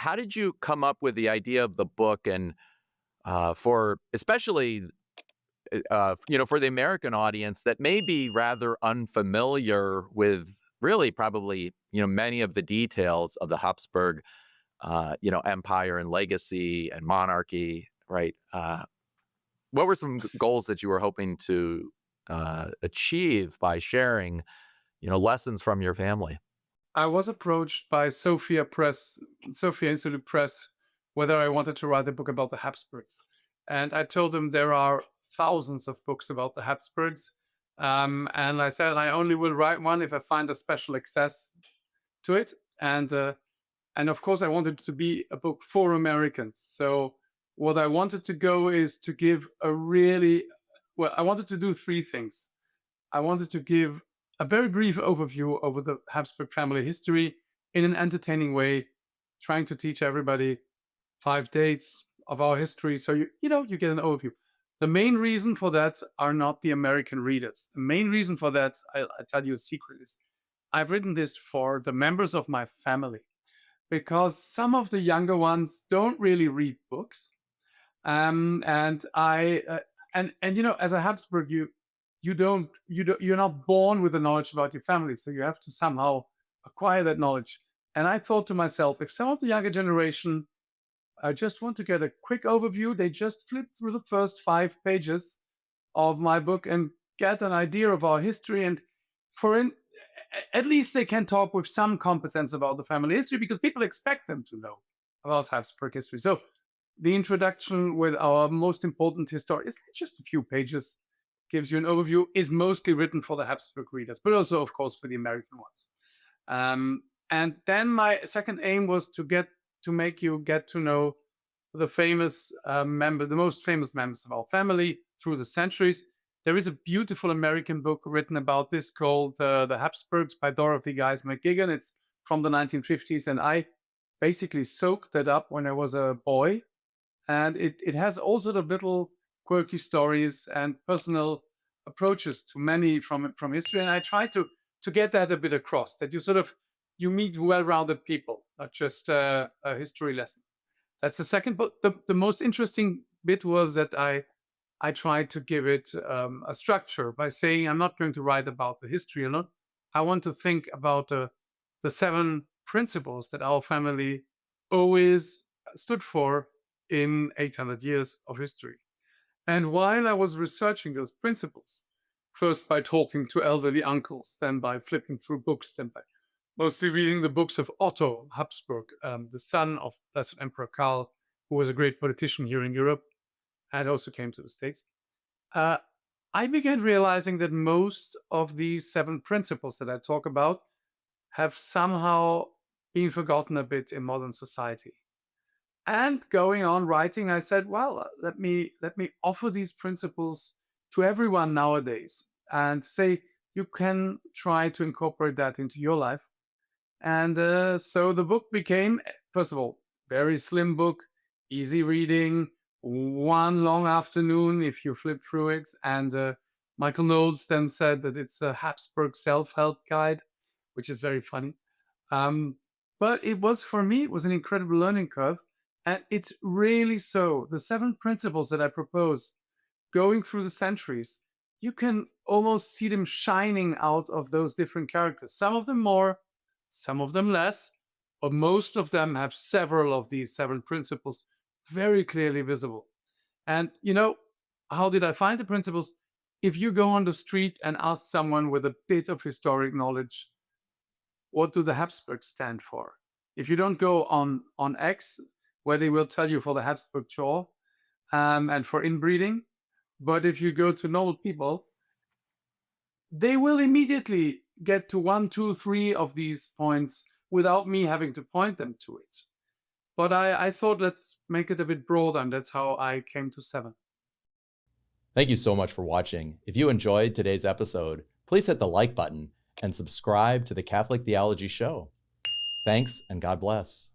how did you come up with the idea of the book? And for especially, for the American audience that may be rather unfamiliar with really probably, many of the details of the Habsburg, empire and legacy and monarchy, right? What were some goals that you were hoping to achieve by sharing, lessons from your family? I was approached by Sophia Institute Press, whether I wanted to write a book about the Habsburgs. And I told them there are thousands of books about the Habsburgs. And I said I only will write one if I find a special access to it. And of course, I wanted it to be a book for Americans. So what I wanted to go is to give I wanted to do three things. I wanted to give a very brief overview over the Habsburg family history in an entertaining way, trying to teach everybody 5 dates of our history. So you get an overview. The main reason for that are not the American readers. The main reason for that, I tell you a secret, is I've written this for the members of my family because some of the younger ones don't really read books. And I and as a Habsburg, you're not born with the knowledge about your family, so you have to somehow acquire that knowledge. And I thought to myself, if some of the younger generation just want to get a quick overview, they just flip through the first 5 pages of my book and get an idea of our history. And at least they can talk with some competence about the family history because people expect them to know about Habsburg history. So the introduction with our most important historian is just a few pages, gives you an overview, is mostly written for the Habsburg readers, but also, of course, for the American ones. And then my second aim was to make you get to know the most famous members of our family through the centuries. There is a beautiful American book written about this called The Habsburgs by Dorothy Guise McGuigan. It's from the 1950s, and I basically soaked that up when I was a boy. And it has all sort of little quirky stories and personal approaches to many from history. And I try to get that a bit across, that you meet well-rounded people, not just a history lesson. That's the second. But the most interesting bit was that I tried to give it a structure by saying I'm not going to write about the history alone. I want to think about the 7 principles that our family always stood for in 800 years of history. And while I was researching those principles, first by talking to elderly uncles, then by flipping through books, then by mostly reading the books of Otto Habsburg, the son of Blessed Emperor Karl, who was a great politician here in Europe and also came to the States, I began realizing that most of these 7 principles that I talk about have somehow been forgotten a bit in modern society. And going on writing, I said, well, let me offer these principles to everyone nowadays and say you can try to incorporate that into your life. And so the book became, first of all, very slim book, easy reading, one long afternoon if you flip through it. And Michael Knowles then said that it's a Habsburg self-help guide, which is very funny. But for me, it was an incredible learning curve. And it's really so. The 7 principles that I propose, going through the centuries, you can almost see them shining out of those different characters. Some of them more, some of them less, but most of them have several of these 7 principles very clearly visible. And how did I find the principles? If you go on the street and ask someone with a bit of historic knowledge, what do the Habsburgs stand for? If you don't go on X, where they will tell you for the Habsburg jaw and for inbreeding. But if you go to normal people, they will immediately get to 1, 2, 3 of these points without me having to point them to it. But I thought let's make it a bit broader, and that's how I came to 7. Thank you so much for watching. If you enjoyed today's episode, please hit the like button and subscribe to the Catholic Theology Show. Thanks, and God bless.